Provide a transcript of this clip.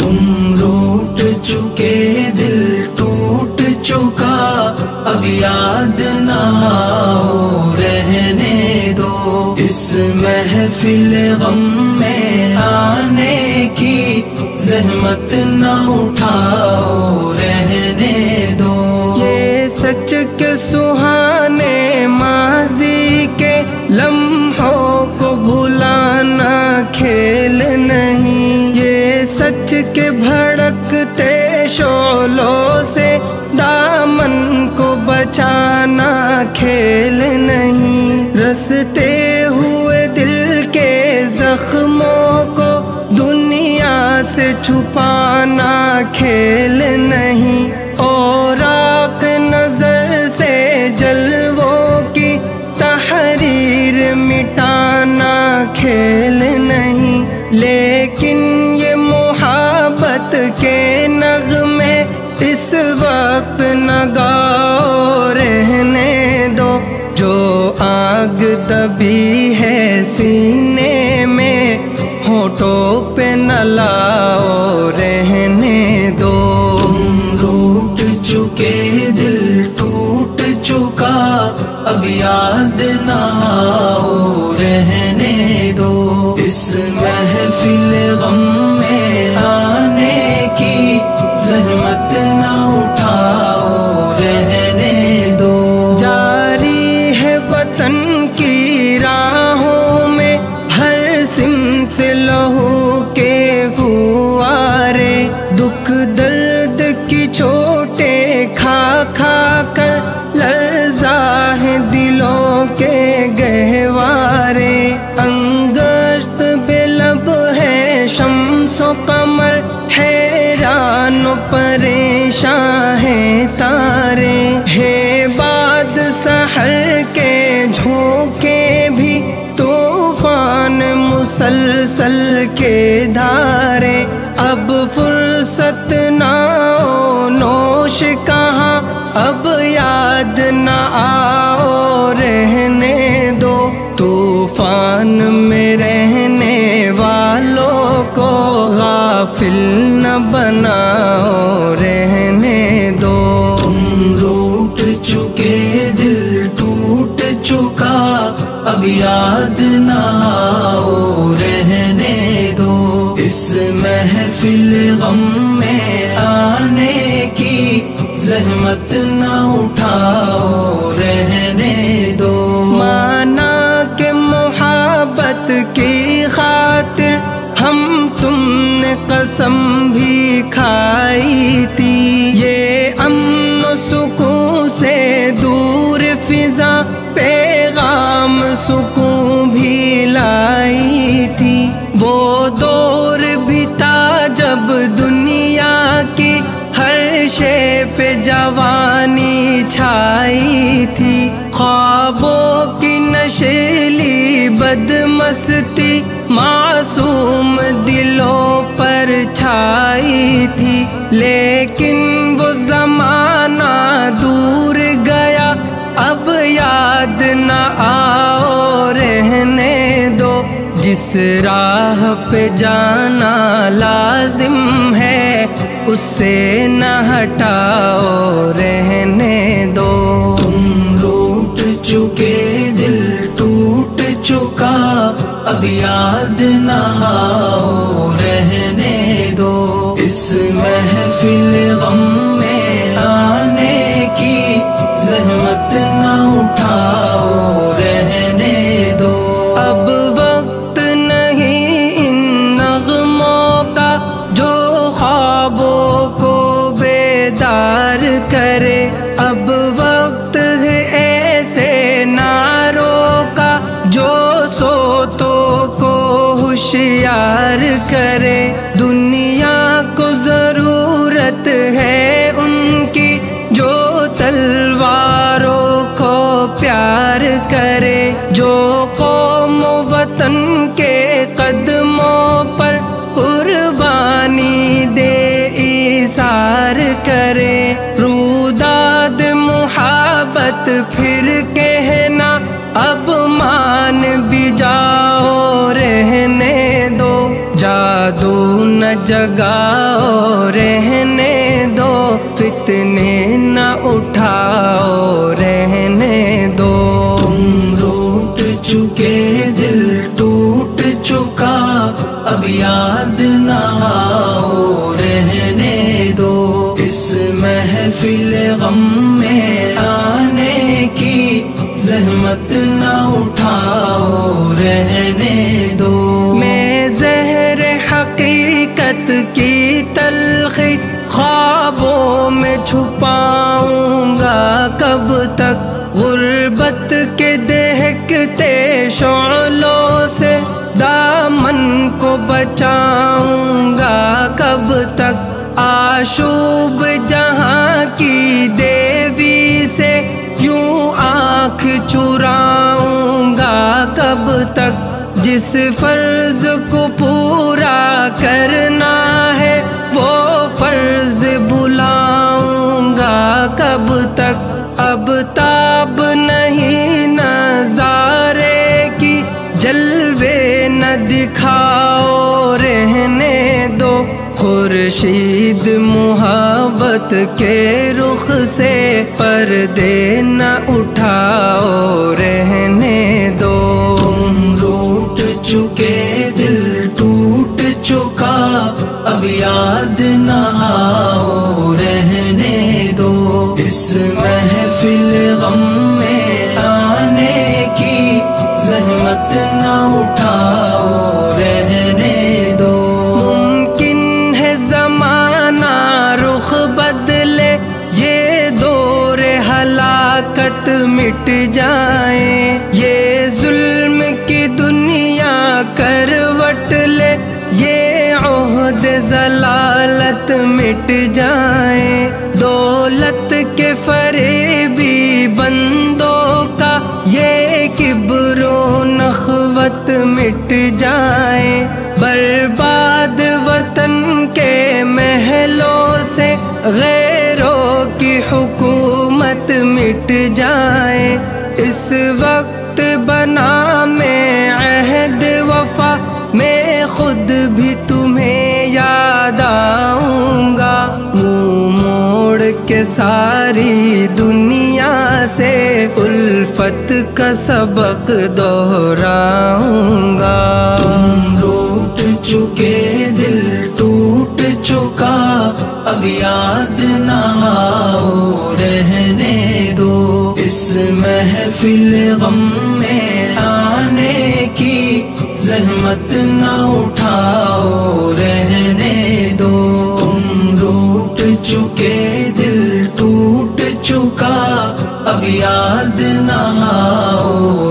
تم روٹ چکے دل ٹوٹ چکا، اب یاد نہ آؤ رہنے دو، اس محفل غم میں آنے کی زحمت نہ اٹھاؤ رہنے دو۔ یہ سچ کے سہانے ماضی کے لمحوں کو بھلانا کھیل نہیں، یہ سچ کے بھڑکتے شعلوں سے دامن کو بچانا کھیل نہیں، رستے ہوئے دل کے زخموں کو دنیا سے چھپانا کھیل نہیں، اور آنکھ نظر سے جلووں کی تحریر مٹانا کھیل نہیں، لیکن یہ محبت کے نغمے اس وقت نہ گاؤ رہنے دو، جو آگ دبی ہے سینے میں ہونٹوں پہ نہ لاؤ رہنے دو۔ تم روٹ چکے دل ٹوٹ چکا، اب یاد نہ آؤ رہنے دو، اس محفل غم میں آنے کی زحمت نہ اٹھاؤ رہنے دو۔ جاری ہے وطن کی راہوں میں ہر سمت لہو کے فوارے، دکھ درد کی چوٹیں کھا کھا کر لرزا ہے دلوں کے گہوارے، انگشت بے لب ہے شمس و قمر، حیران و پریشان ہے تارے، ہے باد سحر کے جھونکے بھی طوفان مسلسل کے دھارے، اب فرصت نہ ہو نوش کہاں، اب یاد نہ آؤ رہنے دو، طوفان میں رہنے والوں کو غافل نہ بناؤ رہنے دو۔ تم روٹ چکے دل ٹوٹ چکا، اب یاد نہ آؤ رہنے دو، اس محفل غم میں آنے کی زحمت نہ اٹھاؤ رہنے دو۔ مانا کہ محبت کی خاطر ہم تم نے قسم بھی کھائی تھی، یہ امن و سکون سے دور فضا پیغام سکون بھی لائی تھی، وہ دور بھی تھا جب دنیا کی ہر شے پہ جوانی چھائی تھی، خوابوں کی نشیلی بدمستی معصوم دلوں پر چھائی تھی، لیکن وہ زمانہ دور گیا، اب یاد نہ آؤ رہنے دو، جس راہ پہ جانا لازم ہے اس سے نہ ہٹاؤ رہنے دو۔ تم روٹ چکے دل ٹوٹ چکا، اب یاد نہ آؤ رہنے دو، اس محفل غم میں آنے کی زحمت نہ اٹھاؤ رہنے دو۔ اب وقت نہیں ان نغموں کا جو خوابوں کو بیدار کرے، اب وقت ہے ایسے نعروں کا جو سوتوں کو ہوشیار کرے، دنیا کو ضرورت ہے ان کی جو تلواروں کو پیار کرے، جو قوم و وطن کے قدموں پر قربانی دے ایثار کرے، روداد محبت پھر کہنا اب مان بھی جاؤ رہنے دو، جادو نہ جگاؤ رہنے دو، فتنے نہ اٹھاؤ رہنے دو۔ تم روٹ چکے دل ٹوٹ چکا، اب یاد نہ آؤ رہنے دو۔ اس محفل غم میں آنے کی زحمت نہ اٹھاؤ رہنے دو۔ میں زہر حقیقت کی تلخی خوابوں میں چھپاؤں گا کب تک، غربت کے دہکتے شعلوں سے دامن کو بچاؤں گا کب تک، آشوب جہاں کی دیوی سے یوں آنکھ چراؤں گا کب تک، جس فرض کو پورا کرنا ہے وہ فرض بلاؤں گا کب تک، اب تاب نہیں نظارے کی جلوے نہ دکھاؤ رہنے دو، خورشید محبت کے رخ سے پردے نہ اٹھاؤ رہنے دو۔ تم روٹ چکے دل ٹوٹ چکا، اب یاد نہ آؤ رہنے دو۔ اس محفل غم میں آنے کی زحمت نہ اٹھاؤ رہنے دو۔ ممکن ہے زمانہ رخ بدلے، یہ دور ہلاکت مٹ جائے، یہ ظلم کی دنیا کروٹ لے، یہ عہد ضلالت مٹ جائے، دولت کے فریبی بندوں کا یہ کبر و نخوت مٹ جائے، برباد وطن کے محلوں سے غیروں کی حکومت مٹ جائے، اس وقت بنا میں عہد وفا، میں خود بھی تمہیں یاد آؤں گا، منہ موڑ کے ساری دنیا سے الفت کا سبق دہراؤں گا۔ تم روٹ چکے دل ٹوٹ چکا، اب یاد نہ آؤ رہنے دو۔ اس محفل غم میں آنے کی زحمت نہ اٹھاؤ رہنے دو۔ تم روٹ چکے دل ٹوٹ چکا، اب یاد نہ آؤ